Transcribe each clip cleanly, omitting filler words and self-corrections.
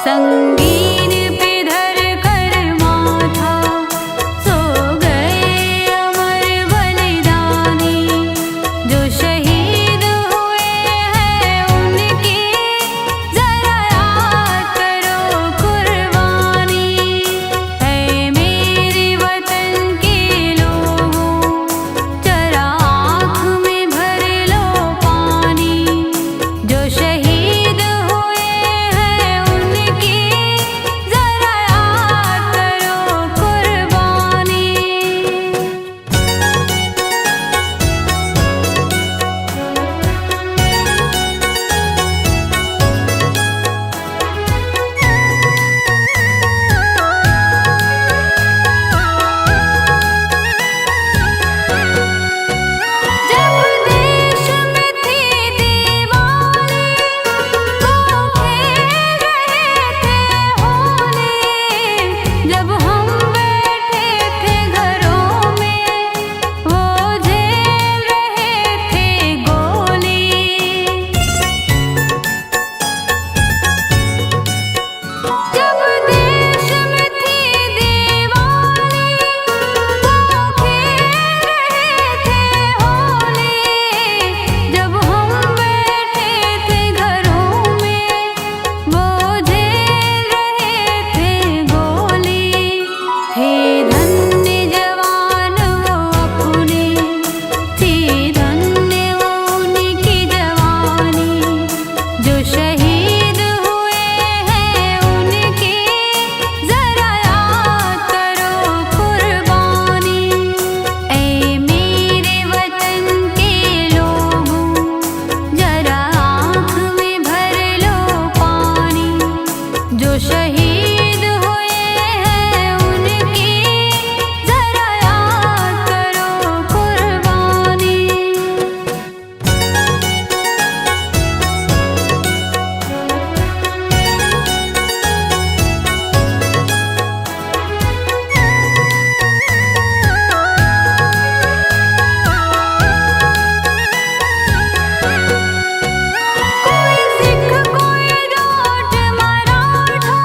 संगीन पे धर कर माथा सो गए अमर बलिदानी। जो शहीद हुए हैं उनकी जरा याद करो कुर्बानी। है मेरे वतन के लोगों जरा आँख में भर लो पानी। जो शहीद हुए हैं उनकी जरा याद करो कुर्बानी। जब देश में थी दीवानी वो खेल रहे थे होली। जब हम बैठे थे घरों में वो झेल रहे थे गोली। जब देश में थी दीवानी वो खेल रहे थे होली। जब हम बैठे थे घरों में वो झेल रहे थे गोली। थे धन्य जवान वो अपने, थी धन्य वो उनकी जवानी। जो शहीद हुए हैं उनकी जरा याद करो कुर्बानी। ऐ मेरे वतन के लोगों जरा आँख में भर लो पानी। जो शहीद हुए हैं उनकी जरा याद करो कुर्बानी। कोई सिख कोई जाट मराठा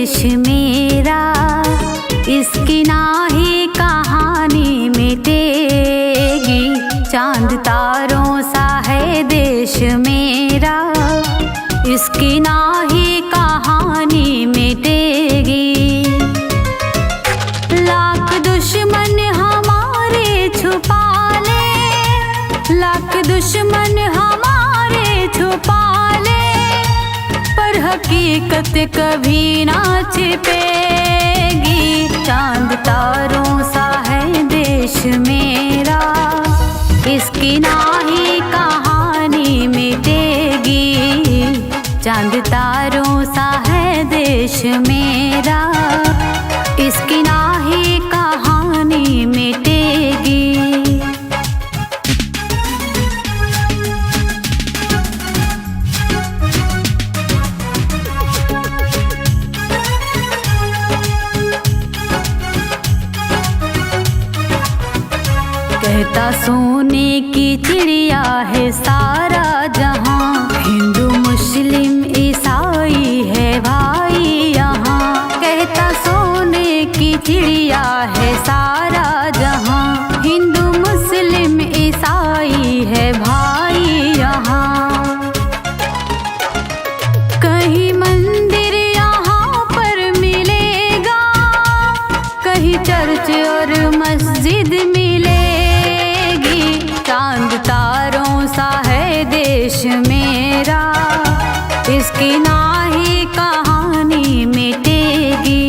देश मेरा, इसकी नाही कहानी मिटेगी। चांद तारों सा है देश मेरा, इसकी नाही कहानी मिटेगी। लाख दुश्मन हमारे छुपा ले, लाख दुश्मन हमारे छुपा ले, पर हकीकत कभी ना छिपेगी। चांद तारों सा है देश मेरा, इसकी नाही कहानी मिटेगी। चांद तारों सा है देश मेरा, इसकी नाही कहानी मिटेगी। कहता सोने की चिड़िया है सारा जहां, हिंदू मुस्लिम ईसाई है भाई यहाँ। कहता सोने की चिड़िया है सारा जहां, हिंदू मुस्लिम ईसाई है भाई यहाँ। कहीं मंदिर यहाँ पर मिलेगा, कहीं चर्च और मस्जिद मिलेगी। चांद तारों सा है देश मेरा, इसकी नाही कहानी मिटेगी।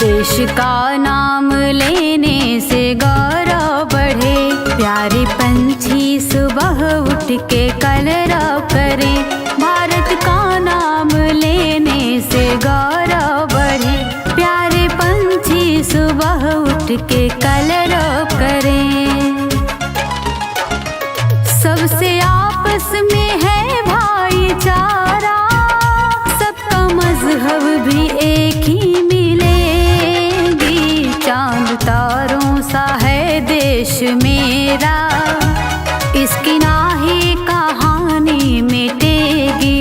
देश का नाम लेने से गौरव बढ़े, प्यारे पंछी सुबह उठ के कलरव करें। भारत का नाम लेने से गौरव बढ़े, प्यारे पंछी सुबह उठ के कलरव करें। सबसे आपस में है भाईचारा, सबका मजहब भी एक ही मिलेगी। चांद तारों सा है देश मेरा, इसकी नाही कहानी मिटेगी।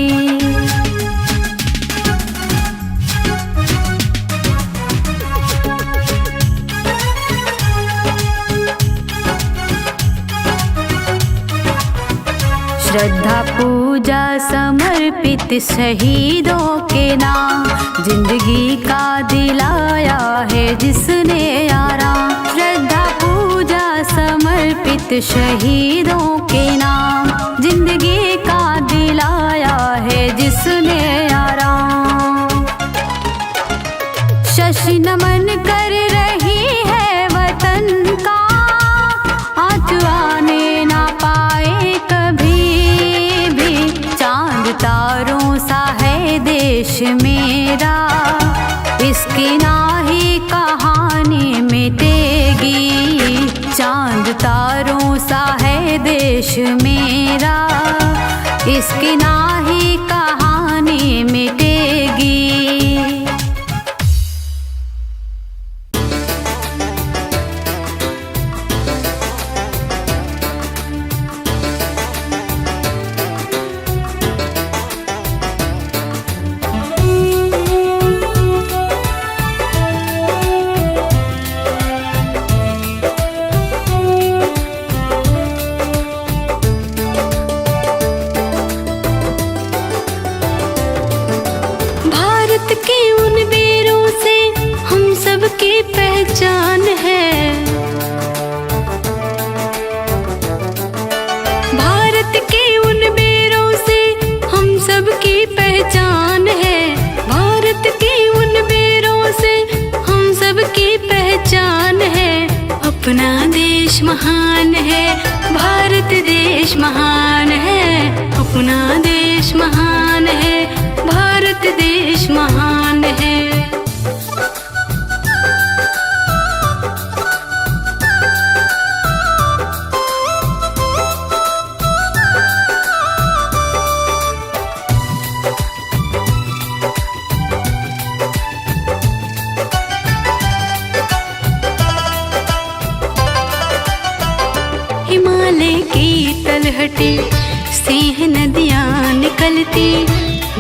श्रद्धा पूजा समर्पित शहीदों के नाम, जिंदगी का दिलाया है जिसने आराम। श्रद्धा पूजा समर्पित शहीदों के नाम, जिंदगी का दिलाया है जिसने आराम। शशि नमन कर रही है वतन का, आँच आने ना पाए कभी भी। चांद तारों सा है देश मेरा, इसकी नाही कहानी मिटेगी। चांद तारों सा है देश मेरा, इसकी नाही कहानी मिटेगी। पहचान है, भारत के उन बेरों से हम सब की पहचान है। भारत के उन बेरों से हम सब की पहचान है। अपना देश महान है, भारत देश महान है। अपना देश महान है, भारत देश महान है। तलहटी से है नदियाँ निकलती,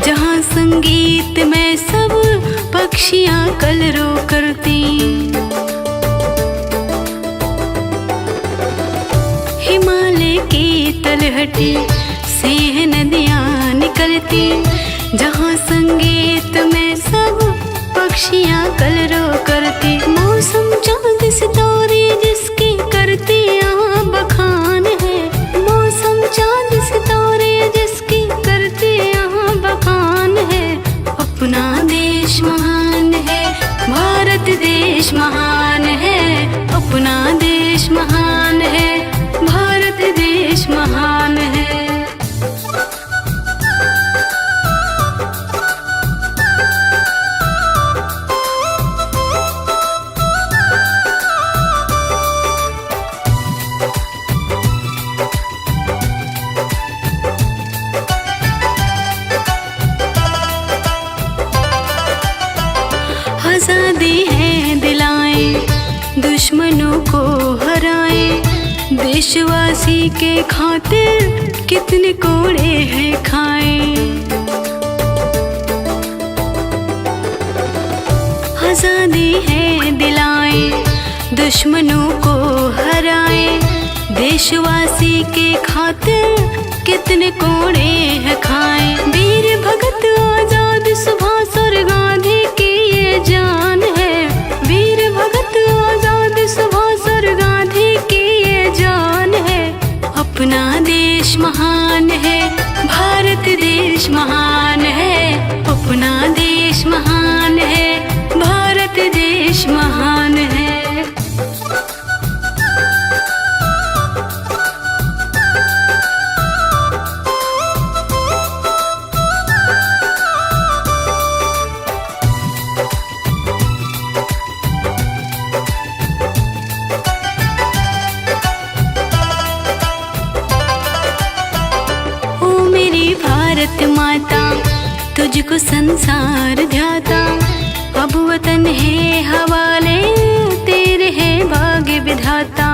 जहाँ संगीत में सब पक्षियाँ कलरव करती। हिमालय की तलहटी से है नदियाँ निकलती, जहाँ संगीत में सब पक्षियाँ कलरव करती। मौसम चाँद सितारे जिसकी करती यहाँ बखान है, मौसम चाँद सितारे जिसकी करती यहाँ बखान है। अपना देश महान है, भारत देश महान है, अपना देश महान है, भारत देश महान है। आजादी है दिलाएं, दुश्मनों को हराएं, देशवासी के खातिर कितने कोड़े हैं खाएं। आजादी है दिलाएं, दुश्मनों को हराएं, देशवासी के खातिर कितने कोड़े हैं खाएं। वीर भगत आजाद सुभाष और गांधी की ये जान है, वीर भगत आजाद सुभाष और गांधी की ये जान है। अपना देश महान है, भारत देश महान है, अपना देश महान है, भारत देश महान है। भारत माता तुझको संसार ध्याता, अब वतन है हवाले तेरे है भाग्य विधाता।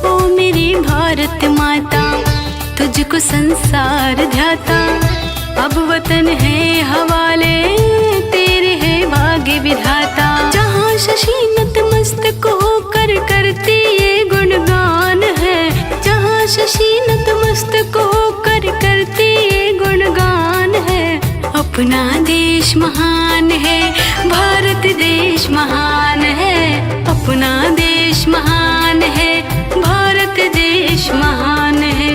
ओ मेरी भारत माता तुझको संसार ध्याता, अब वतन है हवाले तेरे है भाग्य विधाता। जहाँ शशि नतमस्तक होकर करती ये गुणगान है, जहाँ शशि नतमस्तक होकर करती ये गुणगान है। अपना देश महान है, भारत देश महान है, अपना देश महान है, भारत देश महान है।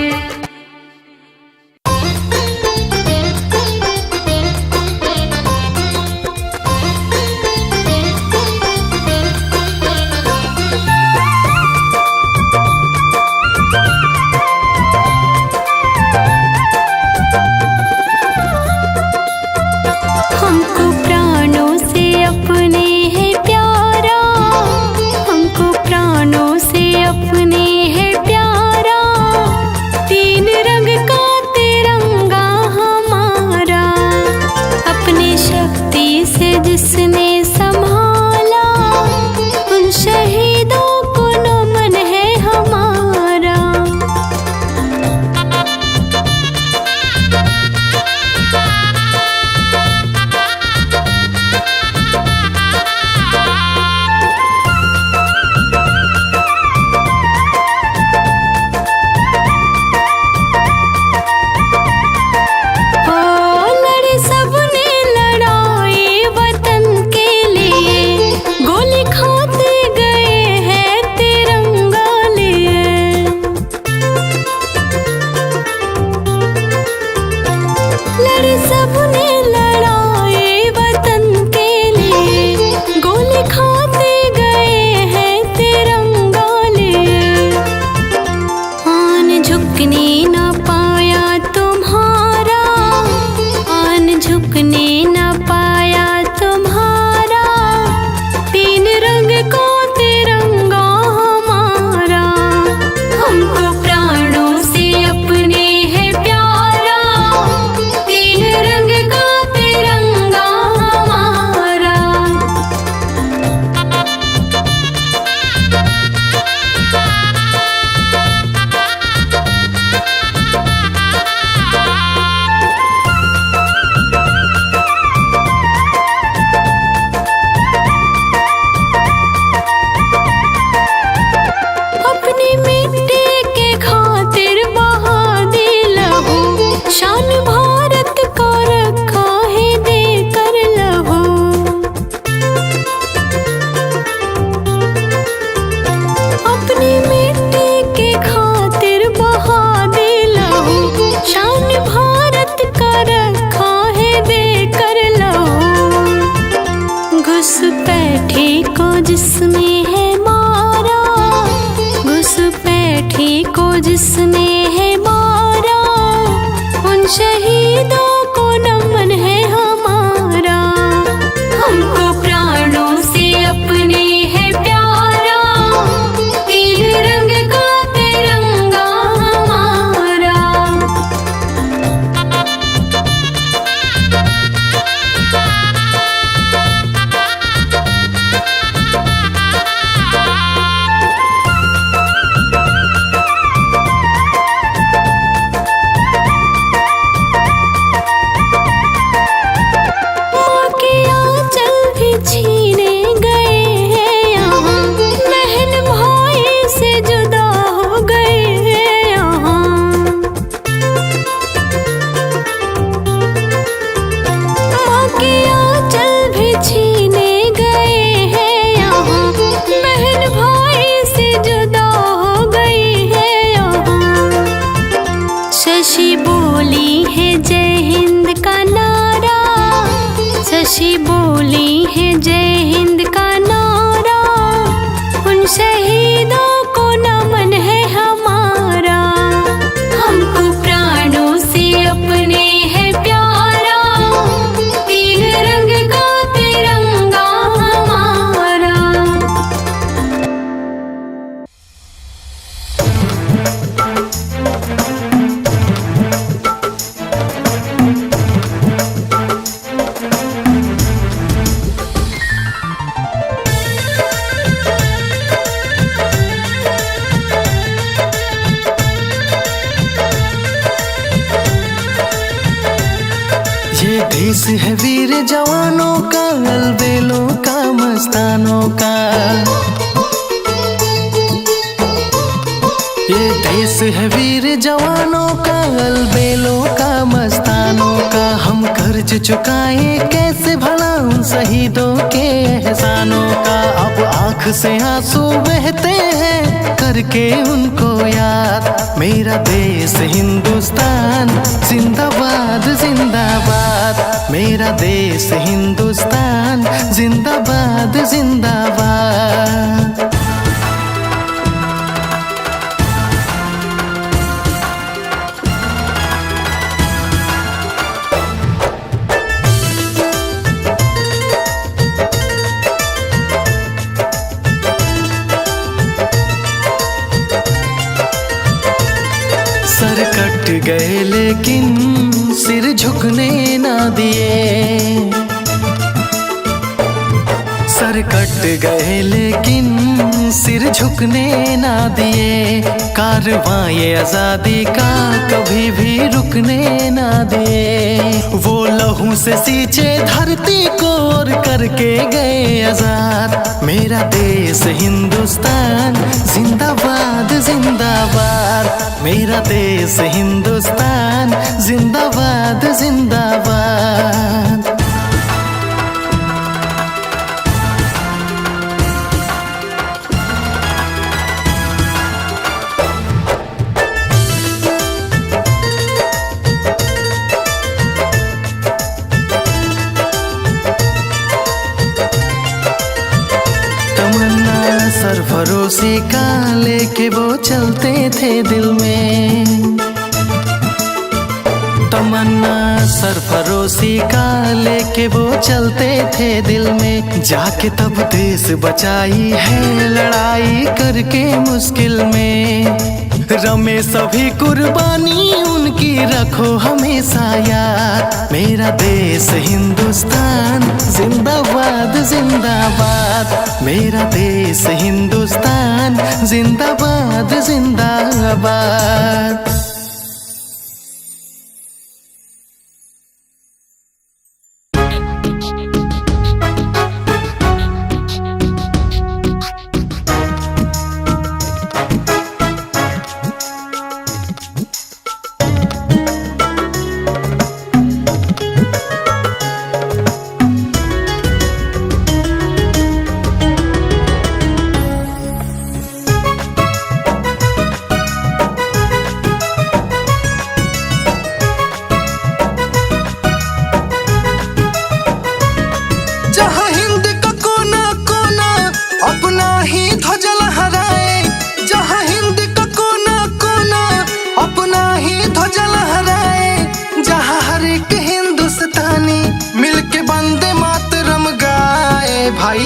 शहीदों को नमन है हमारा, हमको प्राणों से अपने है प्यारा, तीन रंग का तिरंगा हमारा। माँ के आंचल भी छीने गए हैं यहाँ, बहन भाई से जुदा हो गए हैं यहाँ। माँ के आंचल भी छीने गए हैं यहाँ, बहन भाई से जुदा हो गए हैं यहाँ। शशि बोली है जय हिंद का नारा, शशि बोली है जय हिंद का नारा, उन शहीदों को नमन है हमारा, हमको प्राणों से अपने है प्यारा, तीन रंग का तिरंगा हमारा। ये देश है वीर जवानों का, अलबेलों का, मस्तानों का। ये देश है वीर जवानों का, अलबेलों का, मस्तानों का। हम कर्ज चुकाए कैसे भला उन शहीदों के एहसानों का। अब आँख से आंसू बहते हैं करके उनको याद। मेरा देश हिंदुस्तान जिंदाबाद जिंदाबाद, मेरा देश हिंदुस्तान जिंदाबाद जिंदाबाद। सर कट गए लेकिन सिर झुकने ना दिए। सर कट गए लेकिन सिर झुकने ना दिए। कारवां ये आजादी का कभी भी रुकने ना दिए। वो लहू से सींचे धरती को और करके गए आजाद। मेरा देश हिंदुस्तान जिंदाबाद जिंदाबाद, मेरा देश हिंदुस्तान जिंदाबाद जिंदाबाद। सरफरोशी का लेके वो चलते थे दिल में। तमन्ना सरफरोशी का लेके वो चलते थे दिल में। जाके तब देश बचाई है लड़ाई करके मुश्किल में। रमे सभी कुर्बानी उनकी रखो हमेशा याद। मेरा देश हिंदुस्तान जिंदाबाद जिंदाबाद, मेरा देश हिंदुस्तान जिंदाबाद जिंदाबाद।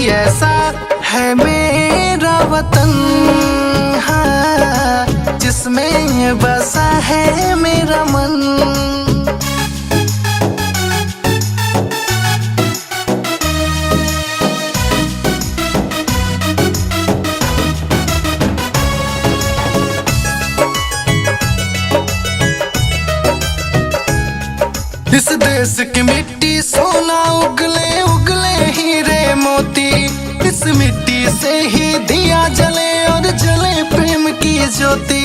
भाई ऐसा है मेरा वतन, हाँ, जिसमें बसा है मेरा मन। इस देश की मिट्टी सोना उगले उगले हीरे मोती, इस मिट्टी से ही दिया जले और जले प्रेम की ज्योति।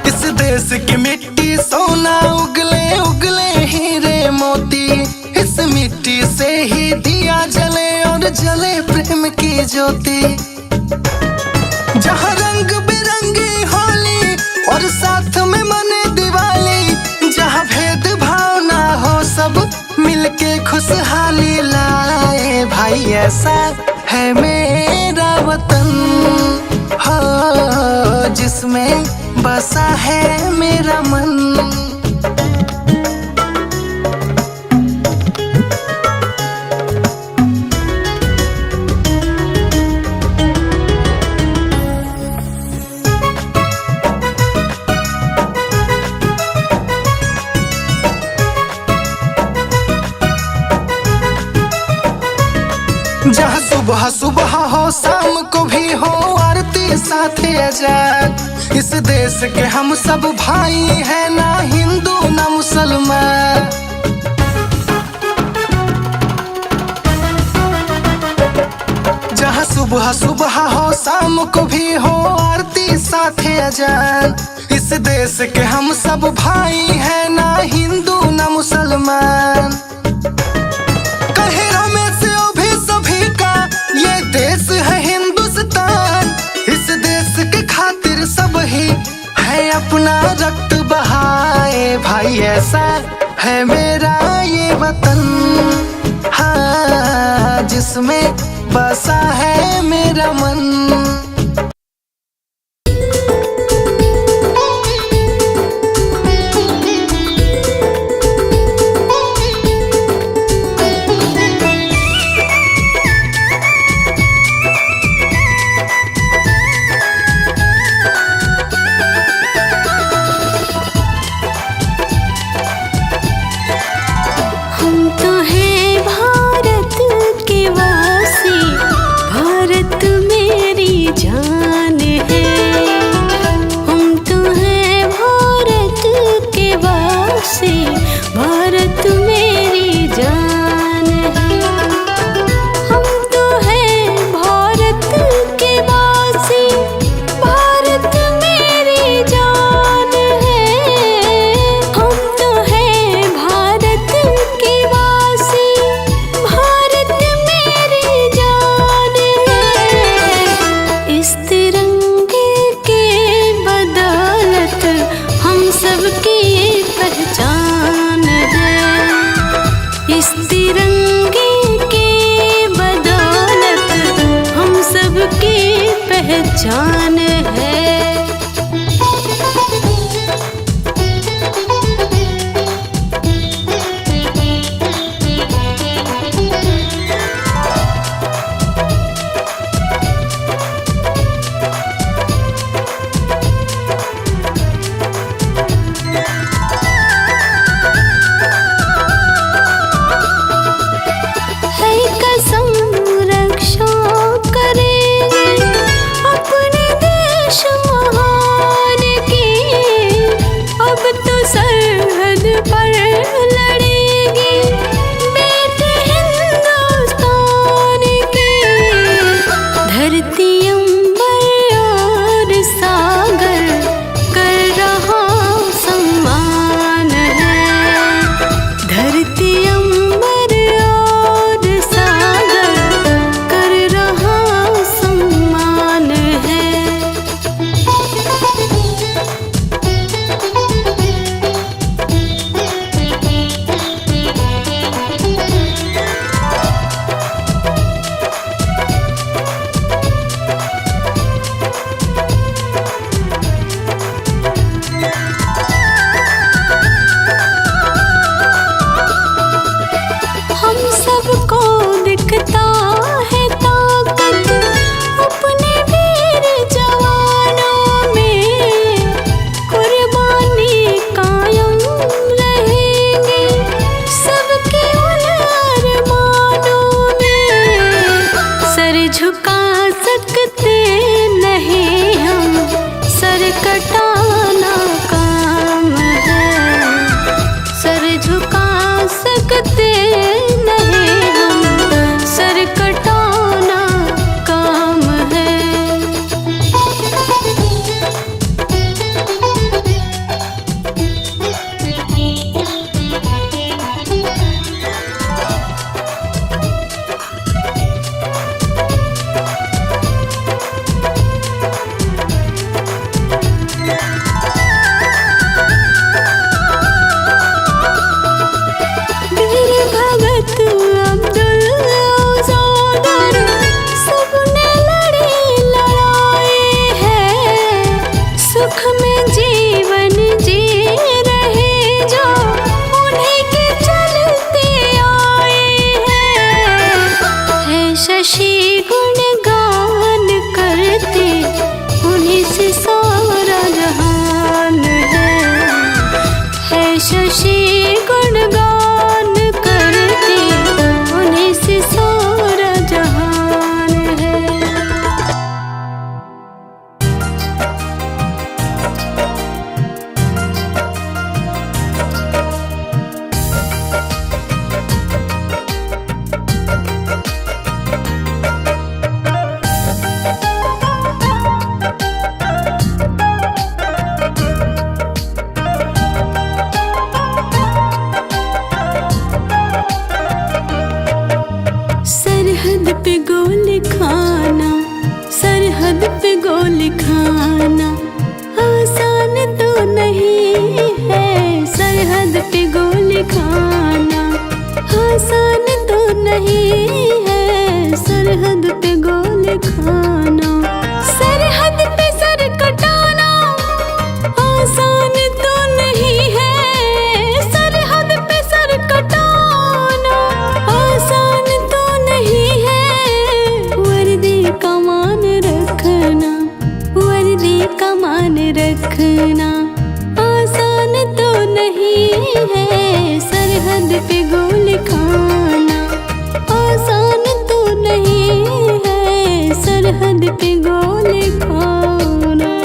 इस देश की मिट्टी सोना उगले उगले हीरे मोती, इस मिट्टी से ही दिया जले और जले प्रेम की ज्योति। जहाँ रंग बिरंगी होली और साथ में मने दिवाली, जहाँ भेद भाव ना हो सब मिलके खुशहाली लाए। भाई ऐसा है मेरा वतन, हो जिसमें बसा है मेरा मन। जहाँ सुबह सुबह हो शाम को भी हो आरती साथे अजान, इस देश के हम सब भाई हैं, ना हिंदू ना मुसलमान। जहाँ सुबह सुबह हो शाम को भी हो आरती साथे अजान, इस देश के हम सब भाई हैं, ना हिंदू ना मुसलमान। देश है हिंदुस्तान, इस देश के खातिर सब ही है अपना रक्त बहाए। भाई ऐसा है मेरा ये वतन, हाँ, जिसमें बसा है मेरा मन। पहचान है। कसम रक्षा करेंगे अपने देश कटाना काम है, सर झुका सकते नहीं हम, सर कटाना काम है। सुख में जीवन जी रहे जो उन्हीं के चलते आए हैं। शशि गुणगान करते उन्हीं से सारा जहान है। शशि गुणगान करते उन्हीं से सारा जहान है। सरहद पे गोली खाना, सरहद पे गोली खाना आसान तो नहीं है। सरहद पे गोली खाना आसान तो नहीं है। सरहद पे गोली खाना, सरहद पे सर कटाना आसान तो नहीं है। सरहद पे सर कटाना आसान तो नहीं है। वर्दी कमान रखना, वर्दी कमान रखना आसान तो नहीं है। सरहद पे गोली खाना आसान तो नहीं है। सरहद पे गोली खाना।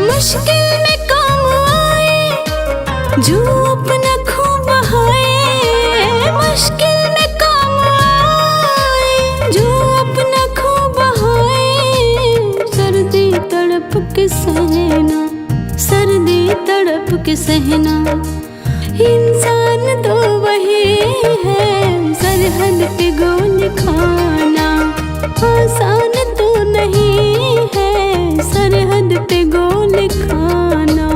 मुश्किल में काम आए जो अपना खून बहाए। मुश्किल में काम आए जो अपना खून बहाए। सर्दी तड़प के सहना, सर्दी तड़प के सहना इंसान तो वही है। सरहद पे गोली खाना आसान तो नहीं है। सरहद पे गोली खाना।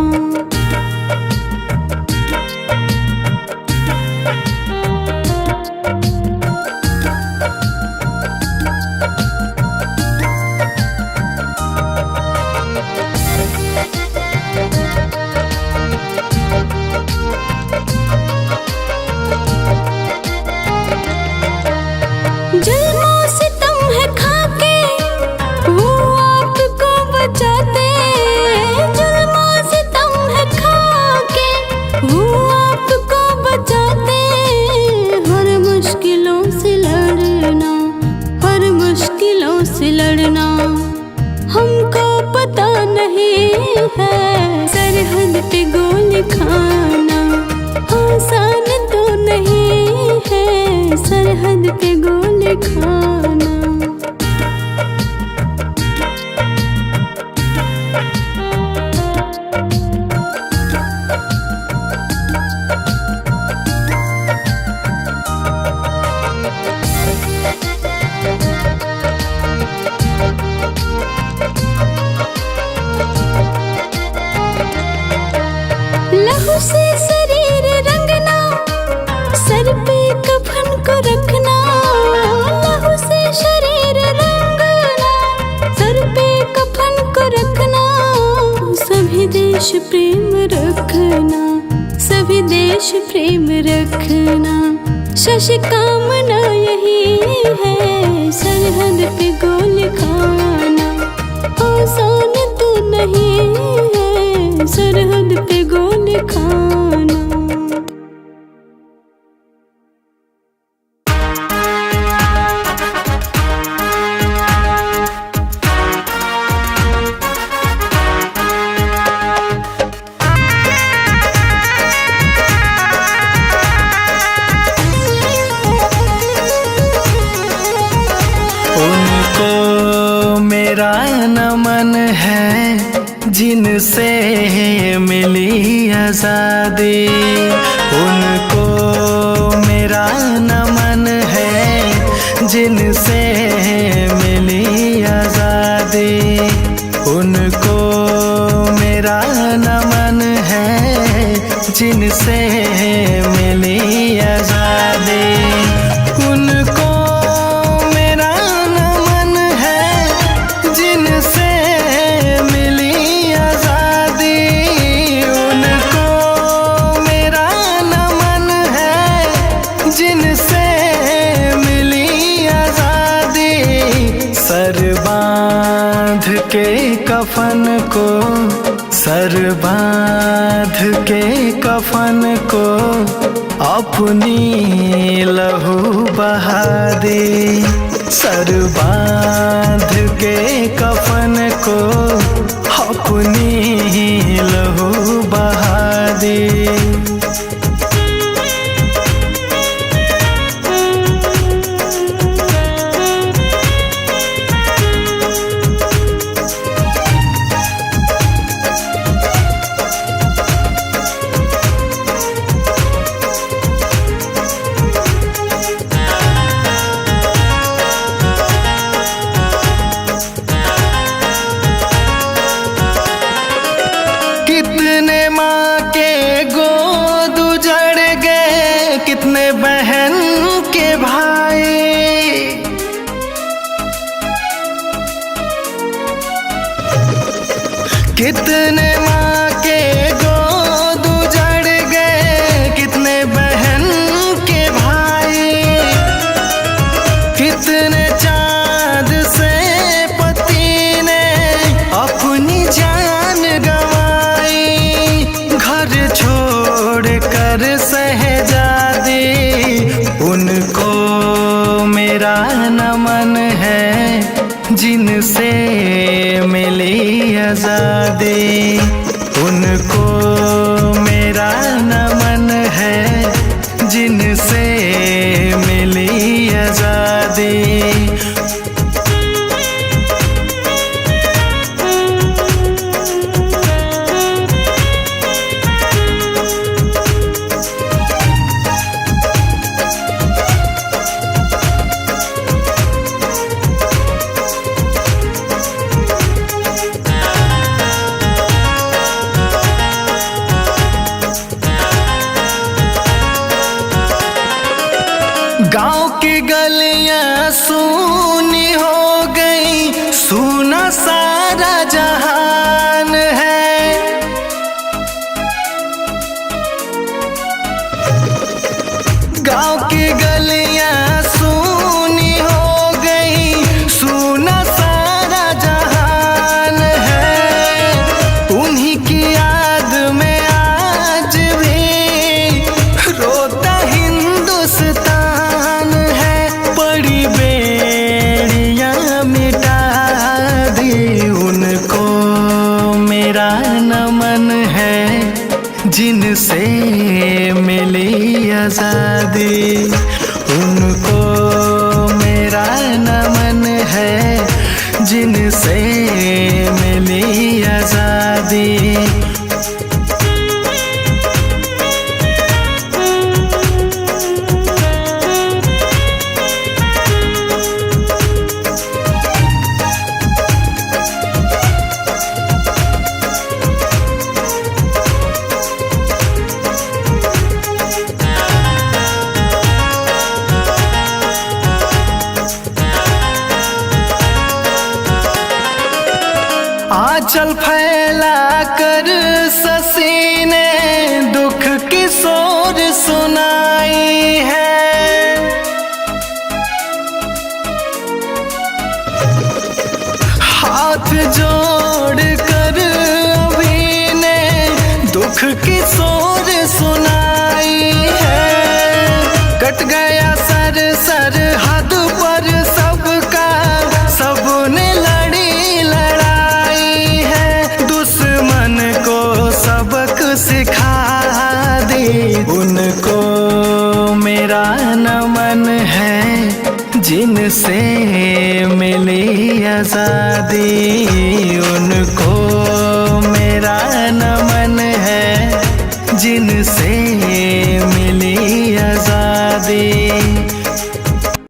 जुल्मों से तुम है खाके वो आपको बचाते। जुल्मों से तुम है खाके वो आपको बचाते। हर मुश्किलों से लड़ना, हर मुश्किलों से लड़ना हमको पता नहीं है। सरहद पे गोली खाना आसान तो नहीं है। सरहद पे गोली खाना। लहू से शरीर रंगना, सर पे कफन को रखना। लहू से शरीर रंगना, सर पे कफन को रखना। सभी देश प्रेम रखना, सभी देश प्रेम रखना। शशि कामना यही है सरहद पे गोली खाना, आसान तो नहीं है सरहद पे गोली खाना। उनको मेरा नमन है जिनसे मिली आज़ादी, उनको मेरा नमन है जिनसे मिली आज़ादी, उनको मेरा नमन है जिनसे मिली आज़ादी, उनको मेरा नमन है जिनसे मिली आज़ादी, उनको मेरा नमन है जिनसे मिली आज़ादी। सर बांध के कफन को, सर बांध के कफन को अपनी लहू बहा दे, सर बांध के कफन को अपनी लहू बहा दे। कितने माँ के गोद उजड़ गए, कितने बहन के भाई, कितने माँ के गोद उजड़ गए, कितने बहन के भाई, कितने चाँद से पति ने अपनी जान गंवाई, घर छोड़ कर शहजादी, उनको मेरा नमन है जिनसे मिली आज़ादी, उनको मेरा नमन है जिनसे मिली आज़ादी। गांव की गलियां सूनी हो गई, सूना सारा जहान है, गांव की गलियां सूनी हो गई, सूना सारा जहान है, उन्हीं की याद में आज भी रोता हिंदुस्तान है, बड़ी बेड़ियां मिटा दी, उनको मेरा नमन है जिनसे मिली आज़ादी, उनको मेरा नमन है जिनसे मिली आज़ादी। आंचल फैला कर शशि ने दुख की सोर सुनाई है, हाथ जोड़ कर अभी ने दुख की सोर सुनाई है। कट गया सरहद पर सबका, सबने लड़ी लड़ाई है। दुश्मन को सबक सिखा दी, उनको मेरा नमन है जिनसे मिली आजादी। उनको मेरा नमन है जिनसे मिली आजादी।